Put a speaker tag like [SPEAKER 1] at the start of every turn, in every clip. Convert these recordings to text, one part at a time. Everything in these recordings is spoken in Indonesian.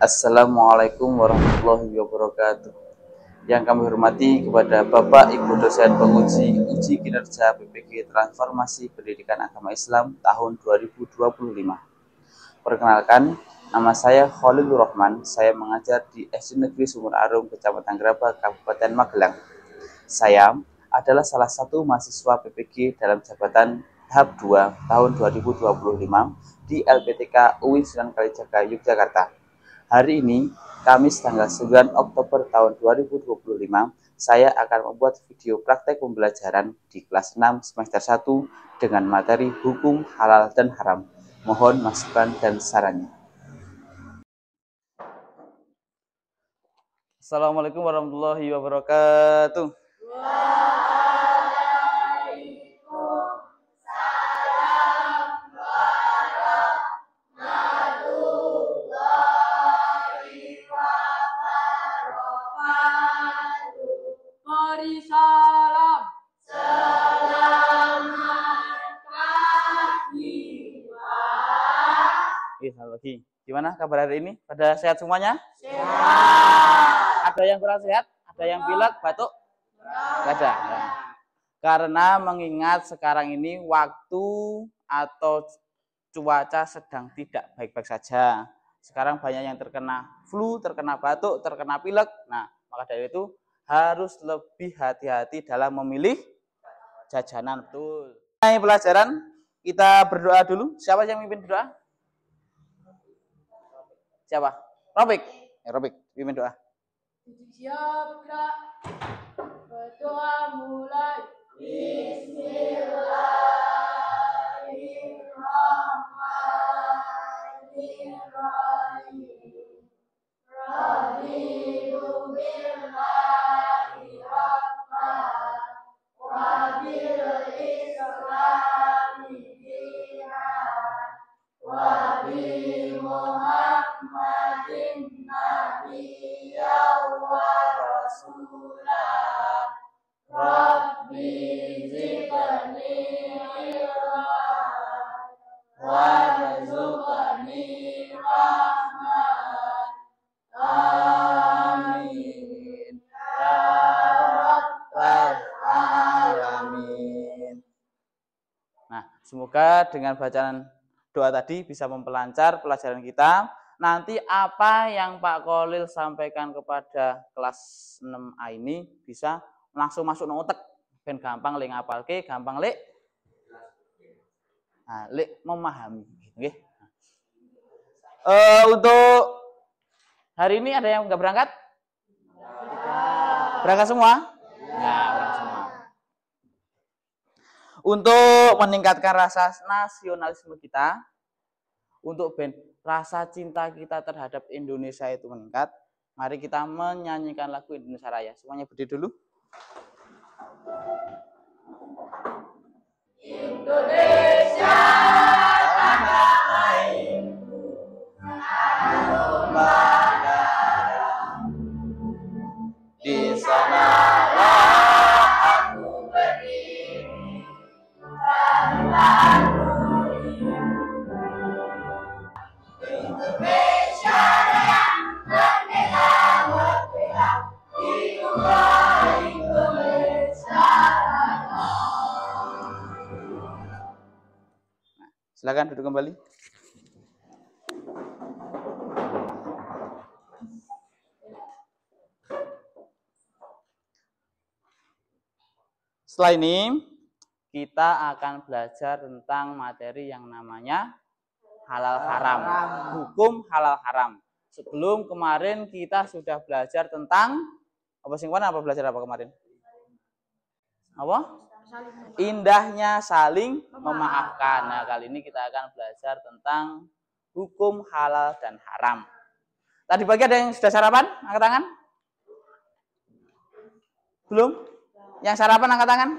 [SPEAKER 1] Assalamualaikum warahmatullahi wabarakatuh. Yang kami hormati kepada Bapak Ibu dosen penguji uji kinerja PPG Transformasi Pendidikan Agama Islam tahun 2025. Perkenalkan, nama saya Khalilur Rahman. Saya mengajar di SD Negeri Sumur Arum, Kecamatan Grabak, Kabupaten Magelang. Saya adalah salah satu mahasiswa PPG dalam jabatan tahap 2 tahun 2025 di LPTK UIN Sunan Kalijaga, Yogyakarta. Hari ini, Kamis tanggal 9 Oktober tahun 2025, saya akan membuat video praktek pembelajaran di kelas 6 semester 1 dengan materi hukum halal dan haram. Mohon masukan dan sarannya. Assalamualaikum warahmatullahi wabarakatuh.
[SPEAKER 2] Salam. Selamat pagi, Pak.
[SPEAKER 1] Selamat pagi. Gimana kabar hari ini? Pada sehat semuanya?
[SPEAKER 2] Sehat.
[SPEAKER 1] Ada yang kurang sehat? Ada yang pilek, batuk? Tidak ada. Karena mengingat sekarang ini waktu atau cuaca sedang tidak baik-baik saja. Sekarang banyak yang terkena flu, terkena batuk, terkena pilek. Nah, maka dari itu harus lebih hati-hati dalam memilih jajanan. Betul. Mulai pelajaran, kita berdoa dulu. Siapa yang mimpin berdoa? Siapa? Robik. Robik, pimpin doa.
[SPEAKER 2] Siap, gerak. Berdoa mulai. Bismillahirrahmanirrahim. Raditu billahi rabban wa bil islami dinan wa bi Muhammadin nabiyyan wa rasulah. Rabbi zidni ilman warzuqni rahman. Amin ya rabbal alamin. Nah, semoga dengan bacaan doa tadi bisa memperlancar pelajaran kita. Nanti apa yang Pak Kolil sampaikan kepada kelas 6A ini bisa langsung masuk nang otak. Ben gampang lek ngapalke, gampang lek memahami. Nggih. Untuk hari ini ada yang nggak berangkat? Berangkat semua? Nah, berangkat semua. Untuk meningkatkan rasa nasionalisme kita, untuk rasa cinta kita terhadap Indonesia itu meningkat, mari kita menyanyikan lagu Indonesia Raya. Semuanya berdiri dulu. Indonesia tanah airku, di sanalah aku berdiri dan lalu Indonesia Raya merdeka merdeka, hiduplah Indonesia Raya. Silakan duduk kembali. Setelah ini kita akan belajar tentang materi yang namanya halal haram, hukum halal haram. Sebelum kemarin kita sudah belajar tentang apa belajar apa kemarin? Apa? Indahnya saling memaafkan. Nah, kali ini kita akan belajar tentang hukum halal dan haram. Tadi pagi ada yang sudah sarapan? Angkat tangan? Belum? Yang sarapan angkat tangan?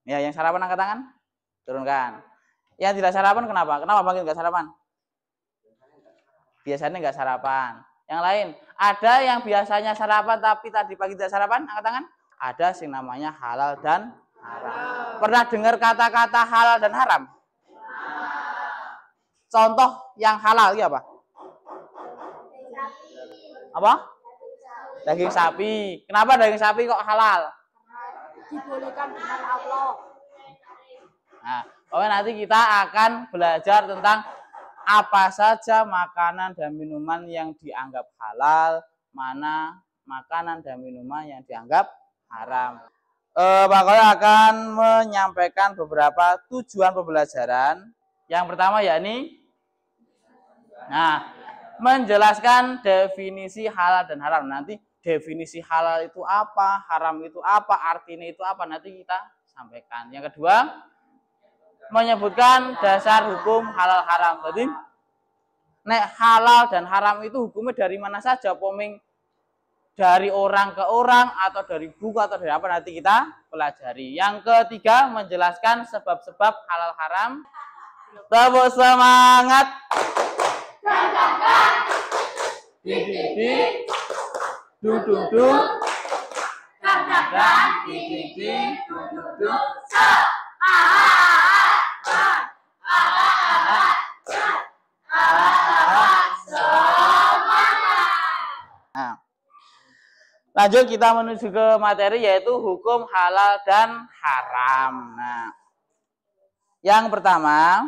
[SPEAKER 2] Ya, yang sarapan angkat tangan? Turunkan. Yang tidak sarapan kenapa? Kenapa panggil nggak sarapan? Biasanya nggak sarapan. Yang lain, ada yang biasanya sarapan tapi tadi pagi tidak sarapan? Angkat tangan? Ada yang namanya halal dan haram. Pernah dengar kata-kata halal dan haram? Contoh yang halal ya apa? Apa? Daging sapi. Kenapa daging sapi kok halal?
[SPEAKER 3] Dibolehkan dengan Allah.
[SPEAKER 2] Nah, pokoknya nanti kita akan belajar tentang apa saja makanan dan minuman yang dianggap halal, mana makanan dan minuman yang dianggap haram. Pak Kolil akan menyampaikan beberapa tujuan pembelajaran. Yang pertama yakni menjelaskan definisi halal dan haram. Nanti definisi halal itu apa, haram itu apa, artinya itu apa, nanti kita sampaikan. Yang kedua, menyebutkan dasar hukum halal haram. Jadi, nek halal dan haram itu hukumnya dari mana saja, poming dari orang ke orang atau dari buku atau dari apa, nanti kita pelajari. Yang ketiga, menjelaskan sebab-sebab halal haram. Tepuk semangat. Di du dan di du lanjut kita menuju ke materi yaitu hukum halal dan haram. Nah, yang pertama,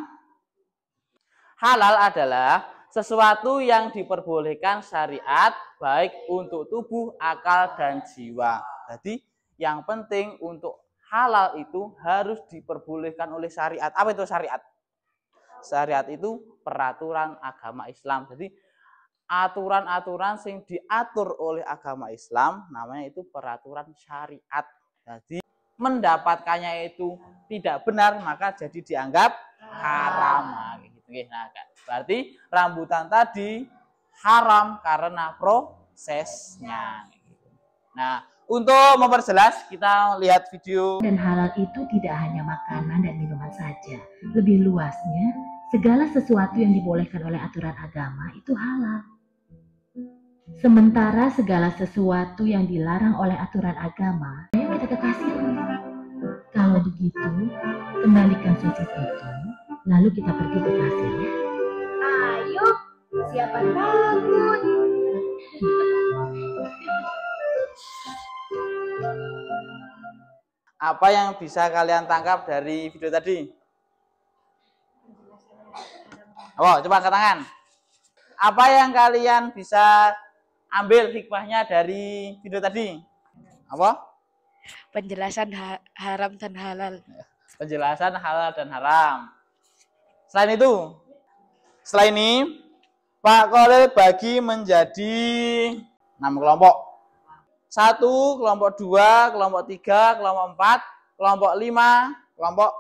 [SPEAKER 2] halal adalah sesuatu yang diperbolehkan syariat baik untuk tubuh, akal, dan jiwa. Jadi yang penting untuk halal itu harus diperbolehkan oleh syariat. Apa itu syariat? Syariat itu peraturan agama Islam. Jadi aturan-aturan yang diatur oleh agama Islam namanya itu peraturan syariat. Jadi mendapatkannya itu tidak benar maka jadi dianggap haram. Nah, berarti rambutan tadi haram karena prosesnya. Nah, untuk memperjelas kita lihat video.
[SPEAKER 4] Dan halal itu tidak hanya makanan dan minuman saja. Lebih luasnya, segala sesuatu yang dibolehkan oleh aturan agama itu halal. Sementara segala sesuatu yang dilarang oleh aturan agama, ayo kita kekasih. Kalau begitu, kembalikan sosis itu, lalu kita pergi ke kasir ya.
[SPEAKER 3] Ayo, siapa takut?
[SPEAKER 2] Apa yang bisa kalian tangkap dari video tadi? Oh, coba angkat tangan. Apa yang kalian bisa ambil hikmahnya dari video tadi? Apa?
[SPEAKER 3] Penjelasan haram dan halal.
[SPEAKER 2] Penjelasan halal dan haram. Selain itu, setelah ini Pak Kolil bagi menjadi 6 kelompok. 1, kelompok 2, kelompok 3, kelompok 4, kelompok 5, kelompok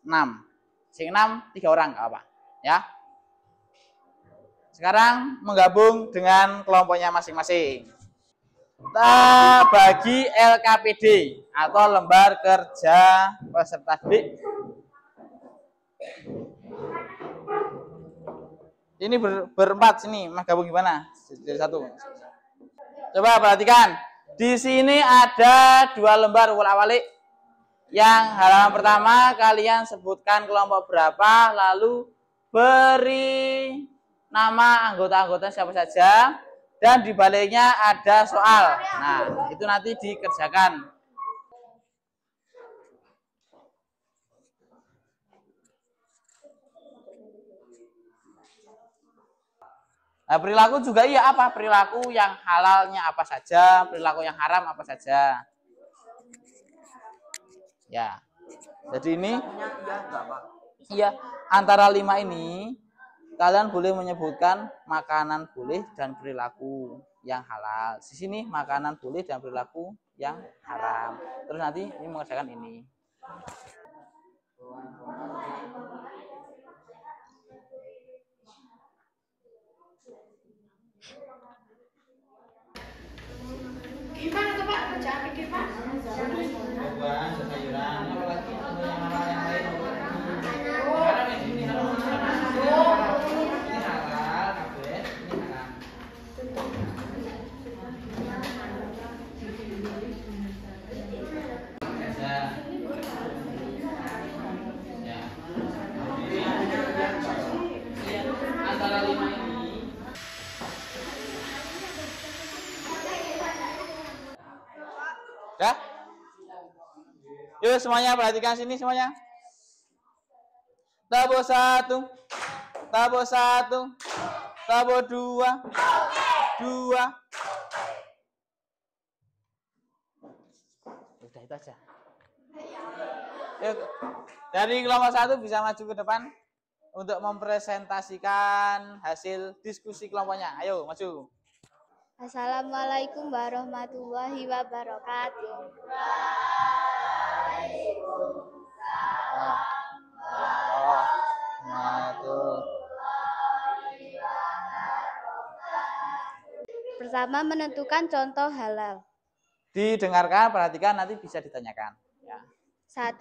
[SPEAKER 2] 6. Sing 6 3 orang enggak apa, ya. Sekarang menggabung dengan kelompoknya masing-masing. Kita bagi LKPD atau lembar kerja peserta didik. Ini berempat sini, mas gabung gimana? Jadi 1. Coba perhatikan. Di sini ada 2 lembar ulang-alik. Yang halaman pertama kalian sebutkan kelompok berapa, lalu beri nama anggota-anggota siapa saja, dan di baliknya ada soal. Nah, itu nanti dikerjakan. Nah, perilaku juga iya apa? Perilaku yang halalnya apa saja, perilaku yang haram apa saja. Ya. Jadi ini iya, antara 5 ini kalian boleh menyebutkan makanan boleh dan perilaku yang halal. Di sini makanan boleh dan perilaku yang haram. Terus nanti ini mengerjakan ini.
[SPEAKER 3] Gimana tuh Pak? Jangan pikir Pak.
[SPEAKER 2] Buah, sayuran, apa lagi? Yang lain. Dah? Yuk semuanya perhatikan sini semuanya. Tabok 1, tabok 1, tabok 2, 2. Udah itu aja. Yuk, dari kelompok 1 bisa maju ke depan untuk mempresentasikan hasil diskusi kelompoknya. Ayo maju.
[SPEAKER 3] Assalamualaikum warahmatullahi wabarakatuh. Pertama, menentukan contoh halal.
[SPEAKER 2] Didengarkan, perhatikan, nanti bisa ditanyakan. Ya.
[SPEAKER 3] 1.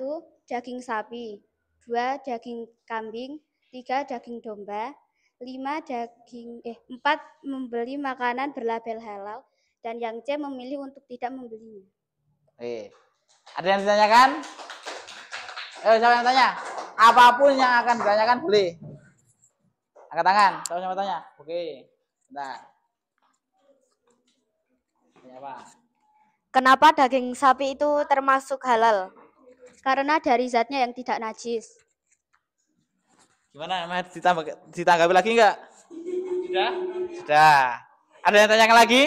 [SPEAKER 3] Daging sapi. 2. Daging kambing. 3. Daging domba. 4. Membeli makanan berlabel halal. Dan yang C. Memilih untuk tidak membelinya.
[SPEAKER 2] Ada yang ditanyakan? Siapa yang tanya? Apapun yang akan ditanyakan boleh. Angkat tangan, siapa yang tanya? Oke, bentar. Tanya apa?
[SPEAKER 3] Kenapa daging sapi itu termasuk halal? Karena dari zatnya yang tidak najis.
[SPEAKER 2] Gimana? Ditanggapi lagi enggak? Sudah? Sudah. Ada yang tanyakan lagi?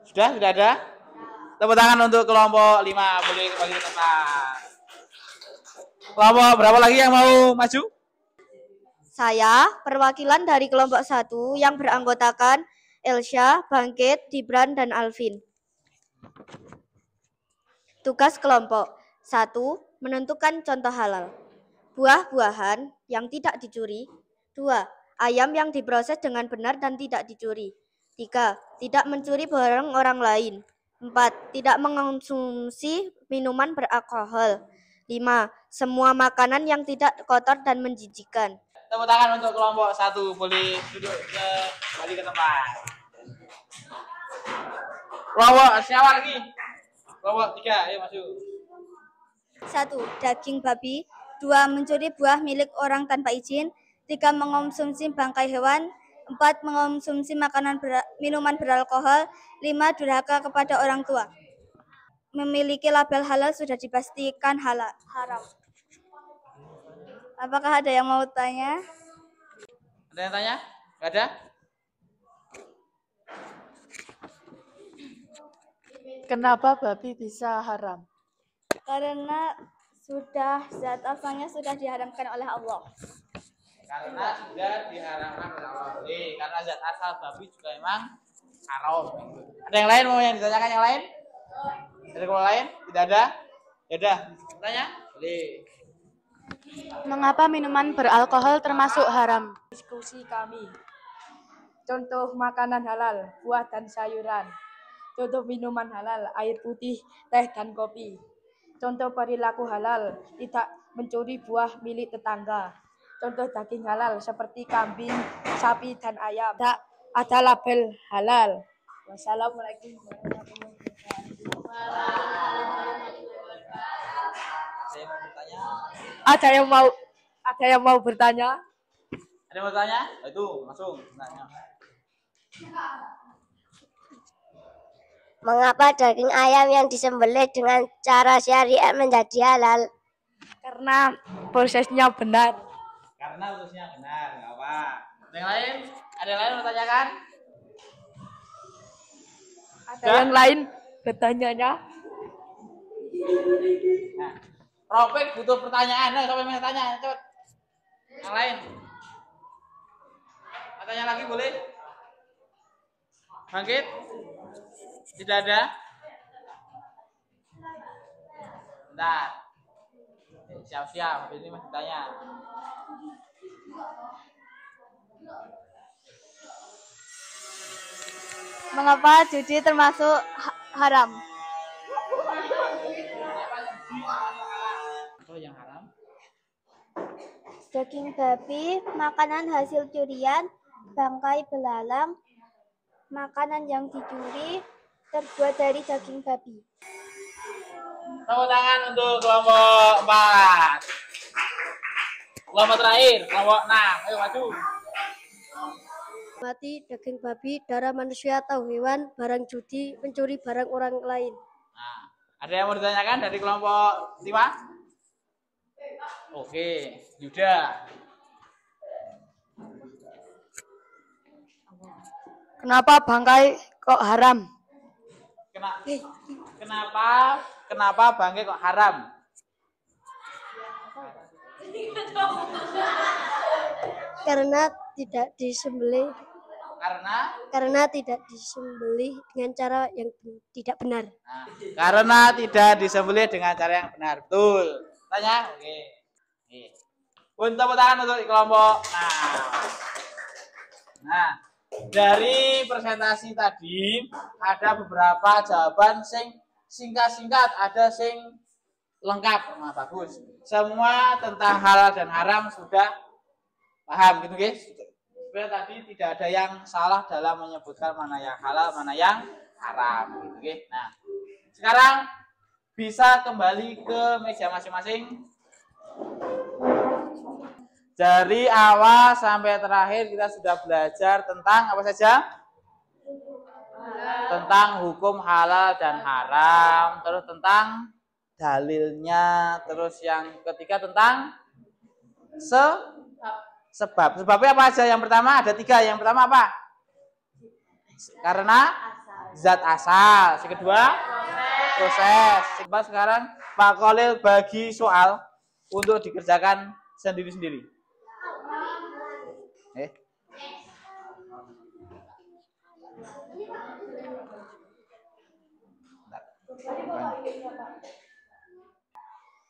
[SPEAKER 2] Sudah ada? Tepuk tangan untuk kelompok 5. Boleh kembali ke tempat. Kelompok berapa lagi yang mau maju?
[SPEAKER 3] Saya, perwakilan dari kelompok 1 yang beranggotakan Elsya, Bangkit, Dibran, dan Alvin. Tugas kelompok 1. Menentukan contoh halal. Buah-buahan yang tidak dicuri. 2. Ayam yang diproses dengan benar dan tidak dicuri. 3. Tidak mencuri barang orang lain. 4. Tidak mengonsumsi minuman beralkohol. 5. Semua makanan yang tidak kotor dan menjijikan.
[SPEAKER 2] Tepuk tangan untuk kelompok 1. Boleh duduk kembali ke tempat. Kelompok siapa lagi? Kelompok 3, ayo maju.
[SPEAKER 3] 1. Daging babi. 2. Mencuri buah milik orang tanpa izin. 3. Mengonsumsi bangkai hewan. 4. Mengonsumsi minuman beralkohol. 5. Durhaka kepada orang tua. Memiliki label halal sudah dipastikan haram. Apakah ada yang mau tanya?
[SPEAKER 2] Ada yang tanya? Nggak ada?
[SPEAKER 5] Kenapa babi bisa haram?
[SPEAKER 3] Karena zat asalnya sudah diharamkan oleh Allah.
[SPEAKER 2] Karena sudah diharamkan oleh Allah. Karena zat asal babi juga memang haram. Ada yang lain mau yang ditanyakan yang lain? Ada yang lain? Tidak ada? Ya udah, tanya? Boleh.
[SPEAKER 5] Mengapa minuman beralkohol termasuk haram?
[SPEAKER 6] Diskusi kami. Contoh makanan halal, buah dan sayuran. Contoh minuman halal, air putih, teh dan kopi. Contoh perilaku halal, tidak mencuri buah milik tetangga. Contoh daging halal seperti kambing, sapi, dan ayam. Tak ada label halal. Wassalamualaikum warahmatullahi wabarakatuh. Ada yang mau bertanya?
[SPEAKER 2] Ada yang mau tanya? Itu langsung tanya.
[SPEAKER 7] Mengapa daging ayam yang disembelih dengan cara syariat menjadi halal?
[SPEAKER 6] Karena prosesnya benar.
[SPEAKER 2] Karena ususnya benar, nggak apa. Ada yang lain? Ada yang lain mau tanyakan?
[SPEAKER 6] Ada yang lain bertanya-nya?
[SPEAKER 2] Nah, Ropek butuh pertanyaan. Nah, siapa yang mau tanya? Cepet. Yang lain? Mau tanya lagi boleh? Bangkit? Tidak ada? Bentar. Siap-siap, habis ini masih tanya.
[SPEAKER 3] Mengapa judi termasuk haram?
[SPEAKER 2] Apa yang haram?
[SPEAKER 3] Daging babi, makanan hasil curian, bangkai belalang, makanan yang dicuri, terbuat dari daging babi.
[SPEAKER 2] Tepuk tangan untuk kelompok 4. Kelompok terakhir, kelompok 6. Ayo maju.
[SPEAKER 3] mati, daging babi, darah manusia atau hewan, barang judi, mencuri barang orang lain.
[SPEAKER 2] Nah, ada yang mau ditanyakan dari kelompok 5? Oke, Yuda.
[SPEAKER 6] Kenapa bangkai kok haram?
[SPEAKER 2] Kenapa bangkai kok haram?
[SPEAKER 3] Karena tidak disembelih.
[SPEAKER 2] Karena
[SPEAKER 3] tidak disembelih dengan cara yang tidak benar.
[SPEAKER 2] Nah, karena tidak disembelih dengan cara yang benar. Betul. Tanya? Oke. Untuk tepuk tangan untuk kelompok. Nah, dari presentasi tadi ada beberapa jawaban singkat-singkat, ada sing lengkap. Nah, bagus. Semua tentang halal dan haram sudah paham gitu, guys. Supaya tadi tidak ada yang salah dalam menyebutkan mana yang halal, mana yang haram gitu, guys. Nah, sekarang bisa kembali ke meja masing-masing. Dari awal sampai terakhir kita sudah belajar tentang apa saja? Tentang hukum halal dan haram, terus tentang dalilnya, terus yang ketiga tentang sebab. Sebabnya apa aja? Yang pertama ada 3. Yang pertama apa? Karena zat asal. Yang kedua proses. Sekarang Pak Khalil bagi soal untuk dikerjakan sendiri-sendiri.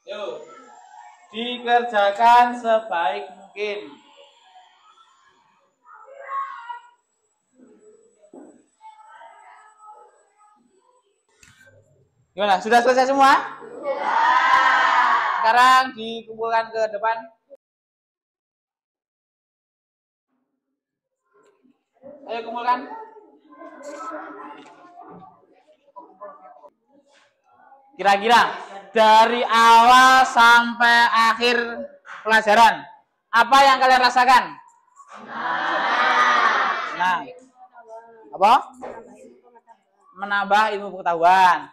[SPEAKER 2] Yuk, dikerjakan sebaik mungkin. Gimana? Sudah selesai semua? Sekarang dikumpulkan ke depan. Ayo kumpulkan. Kira-kira dari awal sampai akhir pelajaran, apa yang kalian rasakan? Nah, apa? Menambah ilmu pengetahuan.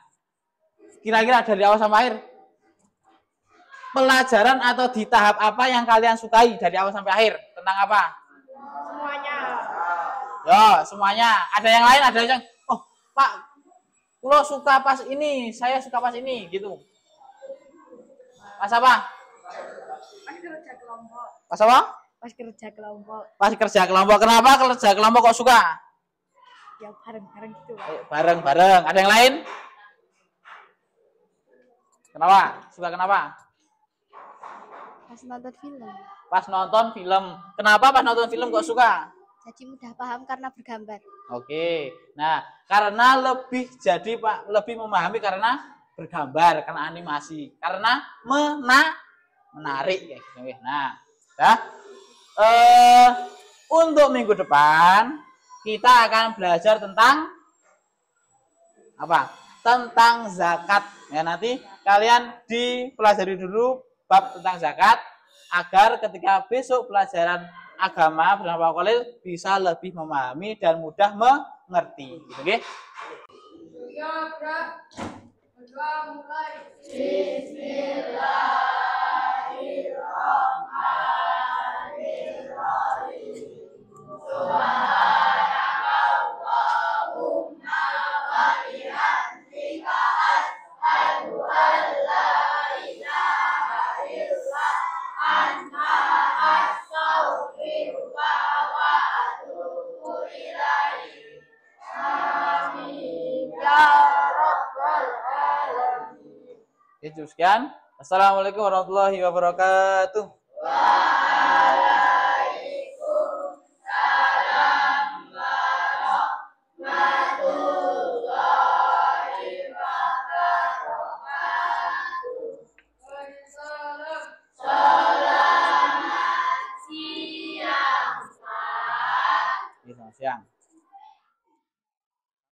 [SPEAKER 2] Kira-kira dari awal sampai akhir, pelajaran atau di tahap apa yang kalian sukai dari awal sampai akhir? Tentang apa?
[SPEAKER 6] Semuanya.
[SPEAKER 2] Ya, semuanya. Ada yang lain, ada yang, oh Pak, lo suka pas ini, saya suka pas ini, gitu. Pas apa?
[SPEAKER 6] Pas kerja kelompok.
[SPEAKER 2] Pas apa?
[SPEAKER 6] Pas kerja kelompok.
[SPEAKER 2] Pas kerja kelompok. Kenapa kerja kelompok kok suka?
[SPEAKER 6] Ya bareng-bareng gitu.
[SPEAKER 2] Bareng-bareng. Ada yang lain? Kenapa? Suka kenapa?
[SPEAKER 3] Pas nonton film.
[SPEAKER 2] Pas nonton film. Kenapa pas nonton film kok suka?
[SPEAKER 3] Jadi mudah paham karena bergambar.
[SPEAKER 2] Oke. Nah, karena lebih memahami karena bergambar, karena animasi, karena menarik ya. Nah, ya. Untuk minggu depan kita akan belajar tentang apa? Tentang zakat. Ya, nanti kalian dipelajari dulu bab tentang zakat agar ketika besok pelajaran agama bersama Pak Khalil bisa lebih memahami dan mudah mengerti. Gitu, okay?
[SPEAKER 6] Ya, Bro. Mulai. Bismillahirrahmanirrahim.
[SPEAKER 2] Itu sekian. Assalamualaikum warahmatullahi wabarakatuh.